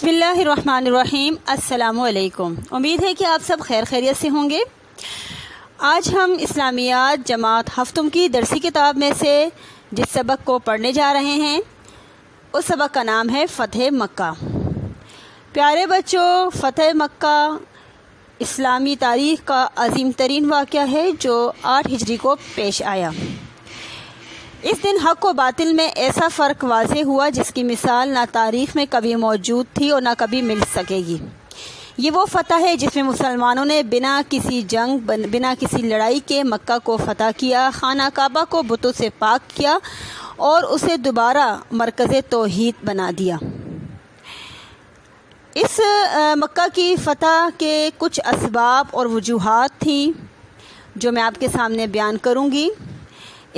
بسم اللہ الرحمن الرحیم۔ السلام علیکم۔ امید ہے کہ آپ سب خیر خیریت سے ہوں گے۔ آج ہم اسلامیات جماعت ہفتم کی درسی کتاب میں سے جس سبق کو پڑھنے جا رہے ہیں اس سبق کا نام ہے فتح مکہ۔ پیارے بچوں، فتح مکہ اسلامی تاریخ کا عظیم ترین واقعہ ہے جو 8 ہجری کو پیش آیا۔ اس دن حق و باطل میں ایسا فرق واضح ہوا جس کی مثال نہ تاریخ میں کبھی موجود تھی اور نہ کبھی مل سکے گی۔ یہ وہ فتح ہے جس میں مسلمانوں نے بنا کسی جنگ، بنا کسی لڑائی کے مکہ کو فتح کیا، خانہ کعبہ کو بتوں سے پاک کیا اور اسے دوبارہ مرکز توحید بنا دیا۔ اس مکہ کی فتح کے کچھ اسباب اور وجوہات تھیں جو میں آپ کے سامنے بیان کروں گی۔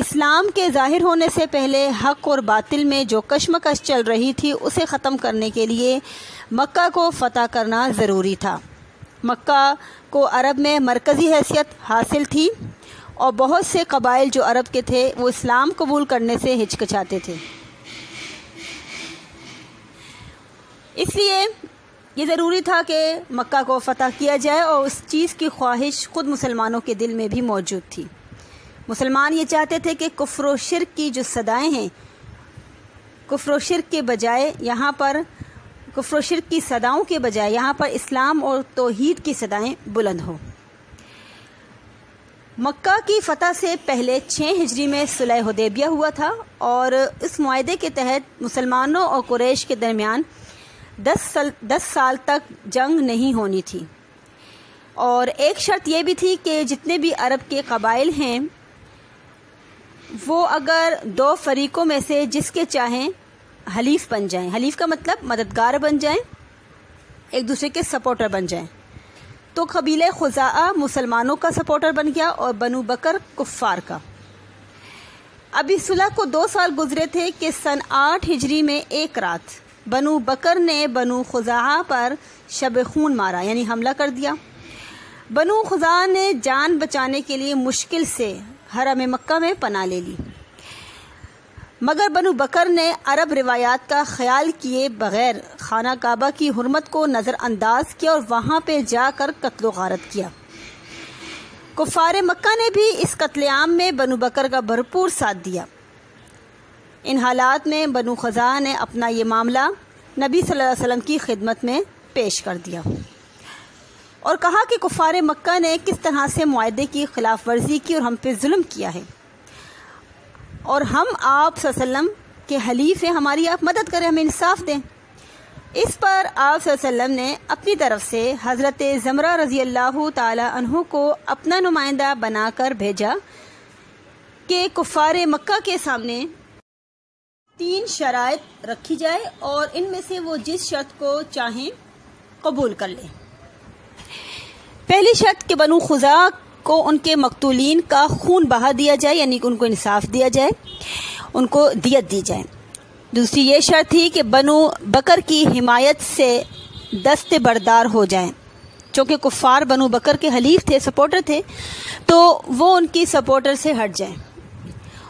اسلام کے ظاہر ہونے سے پہلے حق اور باطل میں جو کشمکش چل رہی تھی اسے ختم کرنے کے لیے مکہ کو فتح کرنا ضروری تھا۔ مکہ کو عرب میں مرکزی حیثیت حاصل تھی اور بہت سے قبائل جو عرب کے تھے وہ اسلام قبول کرنے سے ہچکچاتے تھے۔ اس لیے یہ ضروری تھا کہ مکہ کو فتح کیا جائے اور اس چیز کی خواہش خود مسلمانوں کے دل میں بھی موجود تھی۔ مسلمان یہ چاہتے تھے کہ کفر و شرک کی جو صدائیں ہیں، کفر و شرک کے بجائے یہاں پر کفر و شرک کی صداؤں کے بجائے یہاں پر اسلام اور توحید کی صدائیں بلند ہوں۔ مکہ کی فتح سے پہلے 6 ہجری میں صلح حدیبیہ ہوا تھا اور اس معاہدے کے تحت مسلمانوں اور قریش کے درمیان 10 سال تک جنگ نہیں ہونی تھی، اور ایک شرط یہ بھی تھی کہ جتنے بھی عرب کے قبائل ہیں وہ اگر 2 فریقوں میں سے جس کے چاہیں حلیف بن جائیں، حلیف کا مطلب مددگار بن جائیں، ایک دوسرے کے سپورٹر بن جائیں، تو قبیلہ خزاعہ مسلمانوں کا سپورٹر بن گیا اور بنو بکر کفار کا۔ اب اس صلح کو 2 سال گزرے تھے کہ سن 8 ہجری میں ایک رات بنو بکر نے بنو خزاعہ پر شب خون مارا، یعنی حملہ کر دیا۔ بنو خزاعہ نے جان بچانے کے لیے مشکل سے حرم مکہ میں پناہ لے لی، مگر بنو بکر نے عرب روایات کا خیال کیے بغیر خانہ کعبہ کی حرمت کو نظر انداز کیا اور وہاں پہ جا کر قتل و غارت کیا۔ کفار مکہ نے بھی اس قتل عام میں بنو بکر کا بھرپور ساتھ دیا۔ ان حالات میں بنو خزاعہ نے اپنا یہ معاملہ نبی صلی اللہ علیہ وسلم کی خدمت میں پیش کر دیا اور کہا کہ کفار مکہ نے کس طرح سے معاہدے کی خلاف ورزی کی اور ہم پہ ظلم کیا ہے، اور ہم آپ صلی اللہ علیہ وسلم کے حلیف ہیں، ہماری آپ مدد کریں، ہمیں انصاف دیں۔ اس پر آپ صلی اللہ علیہ وسلم نے اپنی طرف سے حضرت زمرہ رضی اللہ تعالی عنہ کو اپنا نمائندہ بنا کر بھیجا کہ کفار مکہ کے سامنے 3 شرائط رکھی جائے اور ان میں سے وہ جس شرط کو چاہیں قبول کر لیں۔ پہلی شرط کہ بنو خزاعہ کو ان کے مقتولین کا خون بہا دیا جائے، یعنی کہ ان کو انصاف دیا جائے، ان کو دیت دی جائے۔ دوسری یہ شرط تھی کہ بنو بکر کی حمایت سے دست بردار ہو جائیں، چونکہ کفار بنو بکر کے حلیف تھے، سپورٹر تھے، تو وہ ان کی سپورٹر سے ہٹ جائیں۔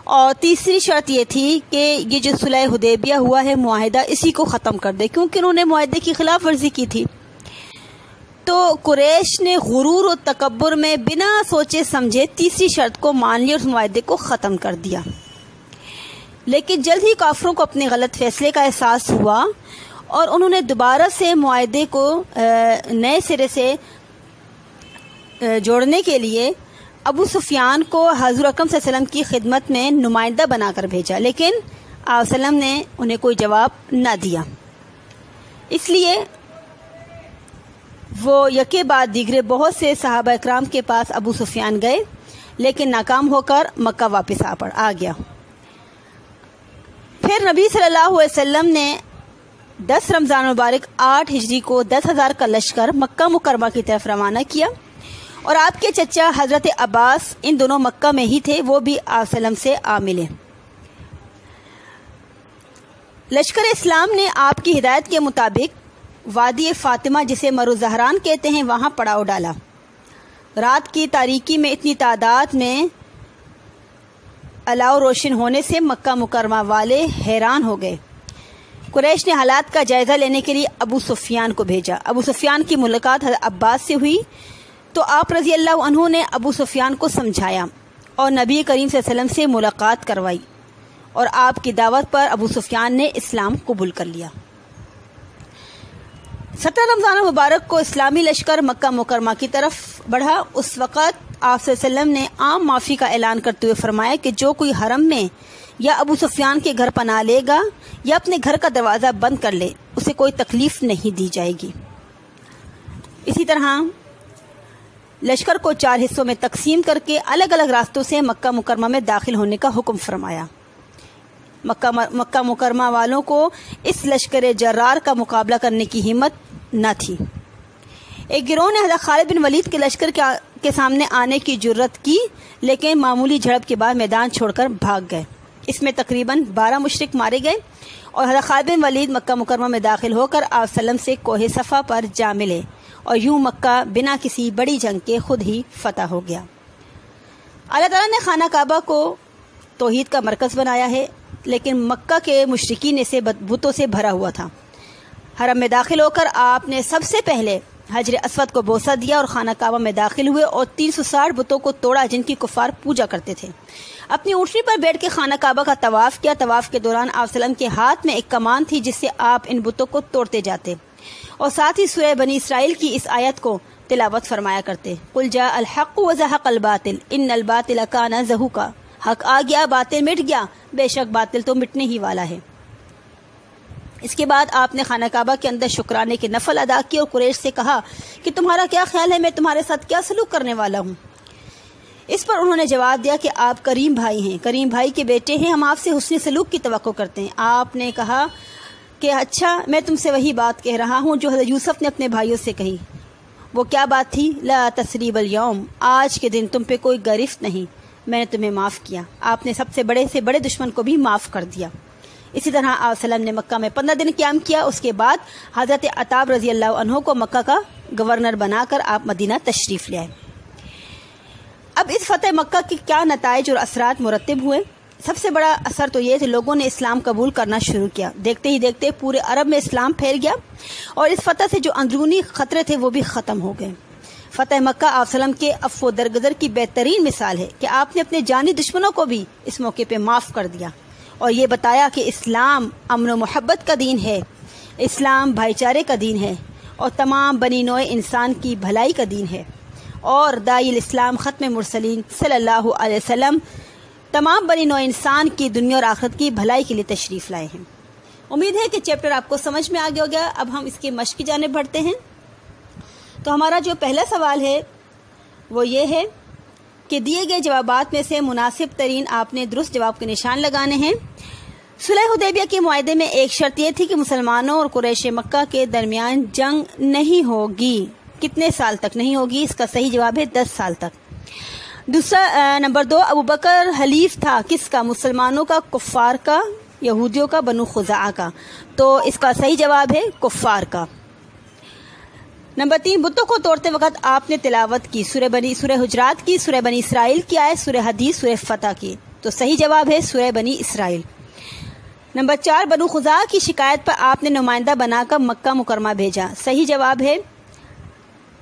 اور تیسری شرط یہ تھی کہ یہ جو صلح حدیبیہ ہوا ہے معاہدہ، اسی کو ختم کر دے، کیونکہ انہوں نے معاہدے کی خلاف ورزی کی تھی۔ تو قریش نے غرور و تکبر میں بنا سوچے سمجھے تیسری شرط کو مان لیا اور اس معاہدے کو ختم کر دیا۔ لیکن جلد ہی کافروں کو اپنے غلط فیصلے کا احساس ہوا اور انہوں نے دوبارہ سے معاہدے کو نئے سرے سے جوڑنے کے لیے ابو سفیان کو حضور اکرم صلی اللہ علیہ وسلم کی خدمت میں نمائندہ بنا کر بھیجا، لیکن آپ صلی اللہ علیہ وسلم نے انہیں کوئی جواب نہ دیا۔ اس لیے وہ یکے بعد دیگرے بہت سے صحابہ اکرام کے پاس ابو سفیان گئے، لیکن ناکام ہو کر مکہ واپس آ گیا۔ پھر نبی صلی اللہ علیہ وسلم نے 10 رمضان مبارک 8 ہجری کو 10,000 کا لشکر مکہ مکرمہ کی طرف روانہ کیا، اور آپ کے چچا حضرت عباس ان دونوں مکہ میں ہی تھے، وہ بھی آپ صلی اللہ علیہ وسلم سے آ ملے۔ لشکر اسلام نے آپ کی ہدایت کے مطابق وادی فاطمہ، جسے مرو زہران کہتے ہیں، وہاں پڑاؤ ڈالا۔ رات کی تاریکی میں اتنی تعداد میں الاؤ روشن ہونے سے مکہ مکرمہ والے حیران ہو گئے۔ قریش نے حالات کا جائزہ لینے کے لیے ابو سفیان کو بھیجا۔ ابو سفیان کی ملاقات حضرت عباس سے ہوئی تو آپ رضی اللہ عنہ نے ابو سفیان کو سمجھایا اور نبی کریم صلی اللہ علیہ وسلم سے ملاقات کروائی، اور آپ کی دعوت پر ابو سفیان نے اسلام قبول کر لیا۔ 17 رمضان المبارک کو اسلامی لشکر مکہ مکرمہ کی طرف بڑھا۔ اس وقت آپ صلی اللہ علیہ وسلم نے عام معافی کا اعلان کرتے ہوئے فرمایا کہ جو کوئی حرم میں یا ابو سفیان کے گھر پناہ لے گا یا اپنے گھر کا دروازہ بند کر لے، اسے کوئی تکلیف نہیں دی جائے گی۔ اسی طرح لشکر کو 4 حصوں میں تقسیم کر کے الگ الگ راستوں سے مکہ مکرمہ میں داخل ہونے کا حکم فرمایا۔ مکہ مکرمہ والوں کو اس لشکر جرار کا مقابلہ کرنے کی ہمت نہ تھی۔ ایک گروہ نے حضرت خالد بن ولید کے لشکر کے سامنے آنے کی جرت کی، لیکن معمولی جھڑپ کے بعد میدان چھوڑ کر بھاگ گئے۔ اس میں تقریباً 12 مشرک مارے گئے اور حضرت خالد بن ولید مکہ مکرمہ میں داخل ہو کر آپ صلی اللہ علیہ وسلم سے کوہ صفا پر جا ملے، اور یوں مکہ بنا کسی بڑی جنگ کے خود ہی فتح ہو گیا۔ اللہ تعالیٰ نے خانہ کعبہ کو توحید کا مرکز بنایا ہے، لیکن مکہ کے مشرکین اسے بتوں سے بھرا ہوا تھا۔ حرم میں داخل ہو کر آپ نے سب سے پہلے حجر اسود کو بوسہ دیا اور خانہ کعبہ میں داخل ہوئے اور 360 بتوں کو توڑا جن کی کفار پوجا کرتے تھے۔ اپنی اونٹنی پر بیٹھ کے خانہ کعبہ کا طواف کیا۔ طواف کے دوران آپ صلی اللہ علیہ وسلم کے ہاتھ میں ایک کمان تھی جس سے آپ ان بتوں کو توڑتے جاتے، اور ساتھ ہی سورہ بنی اسرائیل کی اس آیت کو تلاوت فرمایا کرتے، قل جاء الحق وزهق الباطل ان الباطل کان زہوقا، حق آ گیا باطل مٹ گیا، بے شک باطل تو مٹنے ہی والا ہے۔ اس کے بعد آپ نے خانہ کعبہ کے اندر شکرانے کے نفل ادا کیے اور قریش سے کہا کہ تمہارا کیا خیال ہے، میں تمہارے ساتھ کیا سلوک کرنے والا ہوں؟ اس پر انہوں نے جواب دیا کہ آپ کریم بھائی ہیں، کریم بھائی کے بیٹے ہیں، ہم آپ سے حسن سلوک کی توقع کرتے ہیں۔ آپ نے کہا کہ اچھا، میں تم سے وہی بات کہہ رہا ہوں جو حضرت یوسف نے اپنے بھائیوں سے کہی۔ وہ کیا بات تھی؟ لا تثریب اليوم، آج کے دن تم پہ کوئی گرفت نہیں، میں نے تمہیں معاف کیا۔ آپ نے سب سے بڑے دشمن کو بھی معاف کر دیا۔ اسی طرح آپ صلی اللہ علیہ وسلم نے مکہ میں 15 دن قیام کیا۔ اس کے بعد حضرت عتاب رضی اللہ عنہ کو مکہ کا گورنر بنا کر آپ مدینہ تشریف لے آئے۔ اب اس فتح مکہ کے کیا نتائج اور اثرات مرتب ہوئے؟ سب سے بڑا اثر تو یہ کہ لوگوں نے اسلام قبول کرنا شروع کیا۔ دیکھتے ہی دیکھتے پورے عرب میں اسلام پھیل گیا، اور اس فتح سے جو اندرونی خطرے تھے وہ بھی ختم ہو گئے۔ فتح مکہ آپ صلی اللہ علیہ وسلم کے عفو و درگزر کی بہترین مثال ہے کہ آپ نے اپنے جانی دشمنوں کو بھی اس موقع پہ معاف کر دیا، اور یہ بتایا کہ اسلام امن و محبت کا دین ہے، اسلام بھائی چارے کا دین ہے، اور تمام بنی نوع انسان کی بھلائی کا دین ہے۔ اور داعی الاسلام ختم مرسلین صلی اللہ علیہ وسلم تمام بنی نوع انسان کی دنیا اور آخرت کی بھلائی کے لیے تشریف لائے ہیں۔ امید ہے کہ چیپٹر آپ کو سمجھ میں آ گیا ہوگا۔ اب ہم اس کے مشق کی جانب بڑھتے ہیں۔ تو ہمارا جو پہلا سوال ہے وہ یہ ہے کہ دیے گئے جوابات میں سے مناسب ترین آپ نے درست جواب کے نشان لگانے ہیں۔ صلح حدیبیہ کے معاہدے میں ایک شرط یہ تھی کہ مسلمانوں اور قریش مکہ کے درمیان جنگ نہیں ہوگی۔ کتنے سال تک نہیں ہوگی؟ اس کا صحیح جواب ہے 10 سال تک۔ دوسرا نمبر 2، ابو بکر حلیف تھا کس کا؟ مسلمانوں کا، کفار کا، یہودیوں کا، بنو خزاعہ کا؟ تو اس کا صحیح جواب ہے کفار کا۔ نمبر 3، بتوں کو توڑتے وقت آپ نے تلاوت کی سورہ حجرات کی، سورہ بنی اسرائیل کی آیت، سورہ حدید، سورہ فتح کی؟ تو صحیح جواب ہے سورہ بنی اسرائیل۔ نمبر 4، بنو خزاعہ کی شکایت پر آپ نے نمائندہ بنا کر مکہ مکرمہ بھیجا۔ صحیح جواب ہے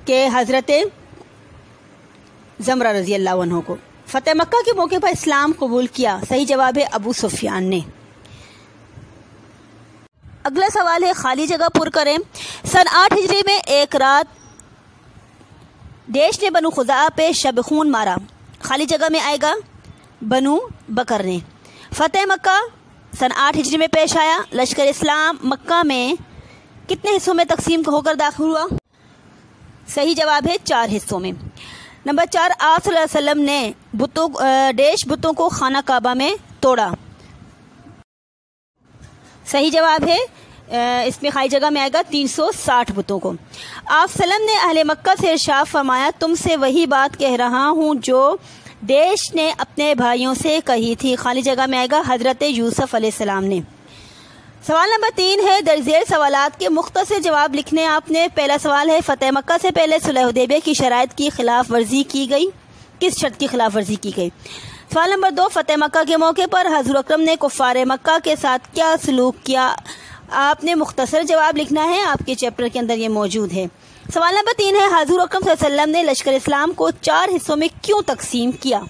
کہ حضرت زمرہ رضی اللہ عنہ کو۔ فتح مکہ کے موقع پر اسلام قبول کیا۔ صحیح جواب ہے ابو سفیان نے۔ اگلا سوال ہے خالی جگہ پر کریں۔ سن 8 ہجری میں ایک رات دیش نے بنو خزاعہ پہ شب خون مارا، خالی جگہ میں آئے گا بنو بکر نے۔ فتح مکہ سن 8 ہجری میں پیش آیا۔ لشکر اسلام مکہ میں کتنے حصوں میں تقسیم ہو کر داخل ہوا؟ صحیح جواب ہے 4 حصوں میں۔ نمبر 4، آپ صلی اللہ علیہ وسلم نے بتوں کو خانہ کعبہ میں توڑا۔ صحیح جواب ہے اس میں خالی جگہ میں آئے گا 360 بتوں کو۔ آپ صلی اللہ علیہ وسلم نے اہل مکہ سے ارشاد فرمایا، تم سے وہی بات کہہ رہا ہوں جو دیش نے اپنے بھائیوں سے کہی تھی۔ خالی جگہ میں آئے گا حضرت یوسف علیہ السلام نے۔ سوال نمبر 3 ہے درج ذیل سوالات کے مختصر جواب لکھنے آپ نے۔ پہلا سوال ہے فتح مکہ سے پہلے صلح حدیبیہ کی شرائط کی خلاف ورزی کی گئی، کس شرط کی خلاف ورزی کی گئی؟ سوال نمبر 2، فتح مکہ کے موقع پر حضور اکرم نے کفار مکہ کے ساتھ کیا سلوک کیا؟ آپ نے مختصر جواب لکھنا ہے، آپ کے چیپٹر کے اندر یہ موجود ہے۔ سوال نمبر 3 ہے، حضور اکرم صلی اللہ علیہ وسلم نے لشکر اسلام کو 4 حصوں میں کیوں تقسیم کیا؟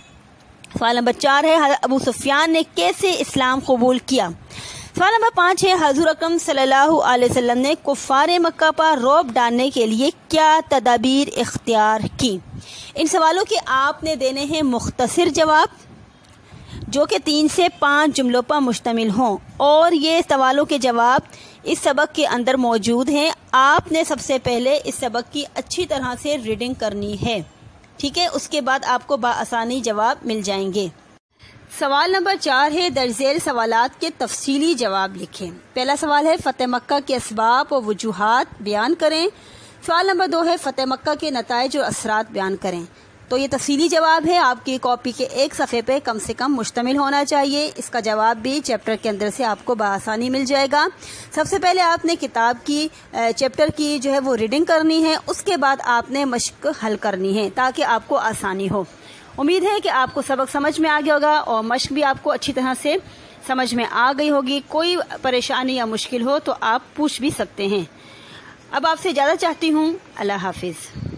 سوال نمبر 4 ہے، ابو سفیان نے کیسے اسلام قبول کیا؟ سوال نمبر 5 ہے، حضور اکرم صلی اللہ علیہ وسلم نے کفار مکہ پر رعب ڈالنے کے لیے کیا تدابیر اختیار کی؟ ان سوالوں کے آپ نے دینے ہیں مختصر جواب جو کہ 3 سے 5 جملوں پر مشتمل ہوں، اور یہ سوالوں کے جواب اس سبق کے اندر موجود ہیں۔ آپ نے سب سے پہلے اس سبق کی اچھی طرح سے ریڈنگ کرنی ہے، ٹھیک ہے؟ اس کے بعد آپ کو بآسانی جواب مل جائیں گے۔ سوال نمبر 4 ہے، درج ذیل سوالات کے تفصیلی جواب لکھیں۔ پہلا سوال ہے، فتح مکہ کے اسباب و وجوہات بیان کریں۔ سوال نمبر 2 ہے، فتح مکہ کے نتائج اور اثرات بیان کریں۔ تو یہ تفصیلی جواب ہے، آپ کی کاپی کے ایک صفحے پہ کم سے کم مشتمل ہونا چاہیے۔ اس کا جواب بھی چیپٹر کے اندر سے آپ کو بآسانی مل جائے گا۔ سب سے پہلے آپ نے کتاب کی چیپٹر کی جو ہے وہ ریڈنگ کرنی ہے، اس کے بعد آپ نے مشق حل کرنی ہے تاکہ آپ کو آسانی ہو۔ امید ہے کہ آپ کو سبق سمجھ میں آ گیا ہوگا اور مشق بھی آپ کو اچھی طرح سے سمجھ میں آ گئی ہوگی۔ کوئی پریشانی یا مشکل ہو تو آپ پوچھ بھی سکتے ہیں۔ اب آپ سے اجازت چاہتی ہوں، اللہ حافظ۔